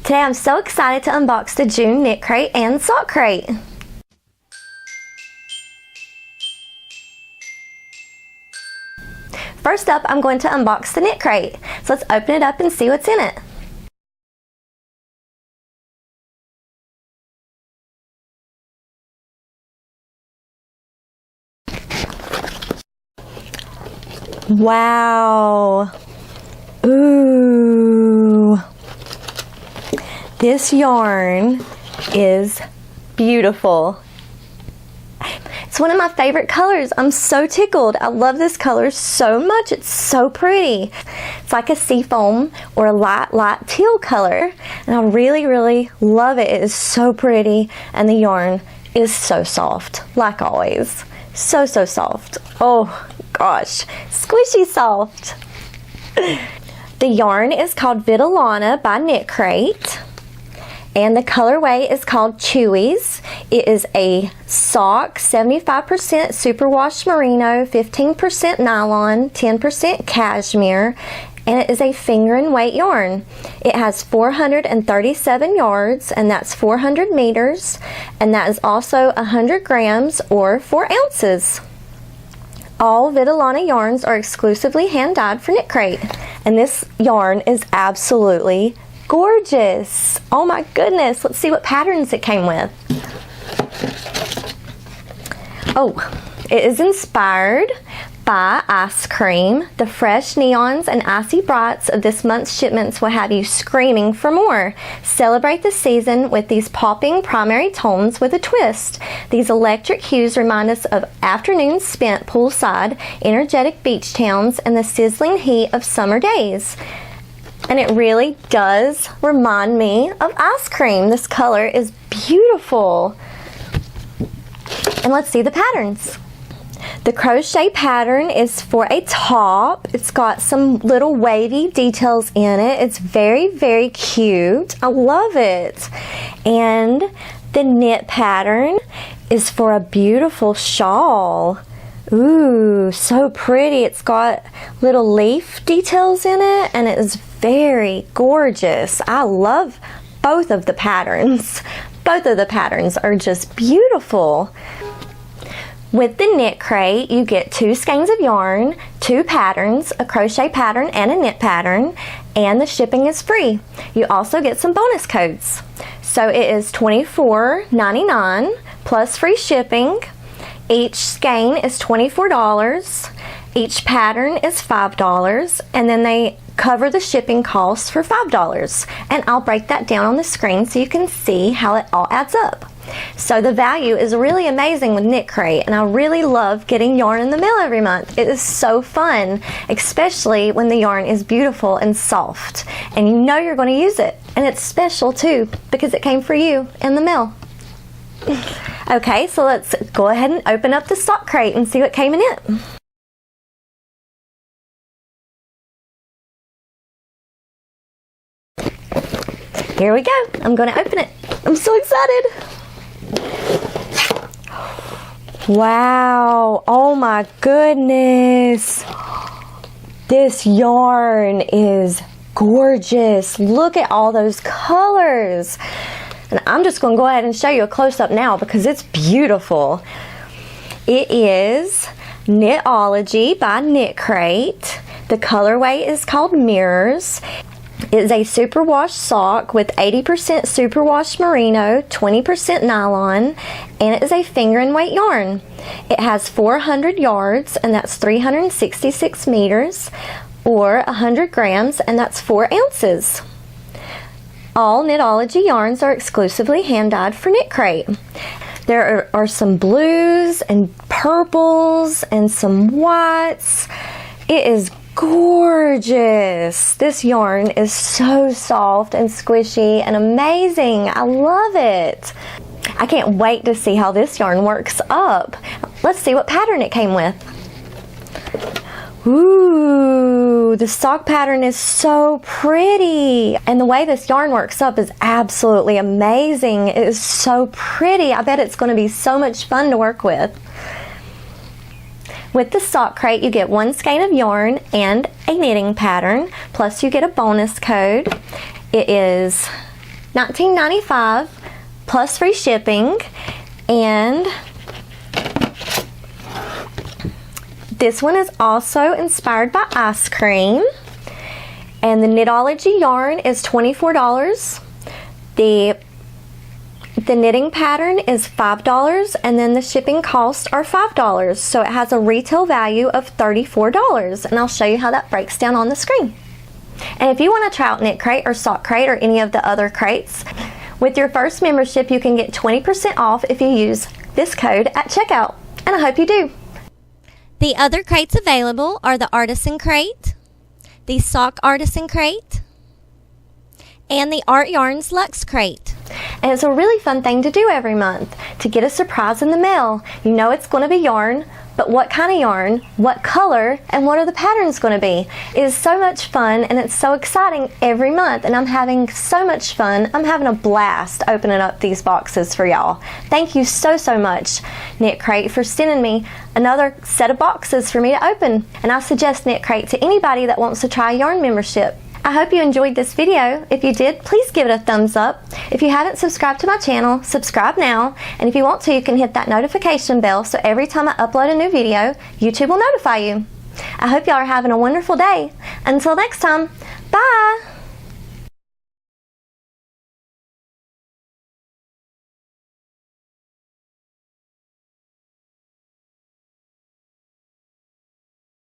Today I'm so excited to unbox the June KnitCrate and SockCrate. First up, I'm going to unbox the KnitCrate. So let's open it up and see what's in it. Wow. Ooh. This yarn is beautiful. It's one of my favorite colors. I'm so tickled. I love this color so much. It's so pretty. It's like a seafoam or a light teal color. And I really love it. It is so pretty. And the yarn is so soft, like always. So soft. Oh gosh, squishy soft. The yarn is called Vitellana by KnitCrate. And the colorway is called Chewies. It is a sock, 75% superwash merino, 15% nylon, 10% cashmere, and it is a finger and weight yarn. It has 437 yards, and that's 400 meters, and that is also 100 grams or 4 ounces. All Vitellana yarns are exclusively hand dyed for KnitCrate, and this yarn is absolutely gorgeous. Oh my goodness, let's see what patterns it came with. Oh, it is inspired by ice cream. The fresh neons and icy brights of this month's shipments will have you screaming for more. Celebrate the season with these popping primary tones with a twist. These electric hues remind us of afternoons spent poolside, energetic beach towns, and the sizzling heat of summer days. And it really does remind me of ice cream. This color is beautiful. And let's see the patterns. The crochet pattern is for a top. It's got some little wavy details in it. It's very cute. I love it. And the knit pattern is for a beautiful shawl. Ooh, so pretty. It's got little leaf details in it, and it is very gorgeous. I love both of the patterns. Both of the patterns are just beautiful. With the KnitCrate, you get 2 skeins of yarn, 2 patterns, a crochet pattern and a knit pattern, and the shipping is free. You also get some bonus codes. So it is $24.99 plus free shipping. Each skein is $24. Each pattern is $5, and then they cover the shipping costs for $5. And I'll break that down on the screen so you can see how it all adds up. So the value is really amazing with KnitCrate, and I really love getting yarn in the mail every month. It is so fun, especially when the yarn is beautiful and soft, and you know you're going to use it. And it's special too, because it came for you in the mail. Okay, so let's go ahead and open up the SockCrate and see what came in it. Here we go. I'm going to open it. I'm so excited. Wow. Oh my goodness. This yarn is gorgeous. Look at all those colors. And I'm just going to go ahead and show you a close-up now because it's beautiful. It is Knitology by KnitCrate. The colorway is called Mirrors. It is a superwash sock with 80% superwash merino, 20% nylon, and it is a finger and weight yarn. It has 400 yards, and that's 366 meters, or 100 grams, and that's 4 ounces. All Knitology yarns are exclusively hand-dyed for KnitCrate. There are some blues and purples and some whites. It is gorgeous. This yarn is so soft and squishy and amazing. I love it. I can't wait to see how this yarn works up. Let's see what pattern it came with. Ooh, the sock pattern is so pretty. And the way this yarn works up is absolutely amazing. It is so pretty. I bet it's going to be so much fun to work with. With the SockCrate, you get 1 skein of yarn and a knitting pattern, plus you get a bonus code. It is $19.95 plus free shipping. And this one is also inspired by ice cream. And the Knitology yarn is $24. The knitting pattern is $5, and then the shipping costs are $5. So it has a retail value of $34, and I'll show you how that breaks down on the screen. And if you want to try out KnitCrate or SockCrate or any of the other crates, with your first membership you can get 20% off if you use this code at checkout, and I hope you do. The other crates available are the Artisan Crate, the Sock Artisan Crate, and the Art Yarns Luxe Crate. And it's a really fun thing to do every month, to get a surprise in the mail. You know it's going to be yarn, but what kind of yarn, what color, and what are the patterns going to be? It is so much fun, and it's so exciting every month, and I'm having so much fun. I'm having a blast opening up these boxes for y'all. Thank you so much, KnitCrate, for sending me another set of boxes for me to open. And I suggest KnitCrate to anybody that wants to try a yarn membership. I hope you enjoyed this video. If you did, please give it a thumbs up. If you haven't subscribed to my channel, subscribe now. And if you want to, you can hit that notification bell so every time I upload a new video, YouTube will notify you. I hope y'all are having a wonderful day. Until next time, bye!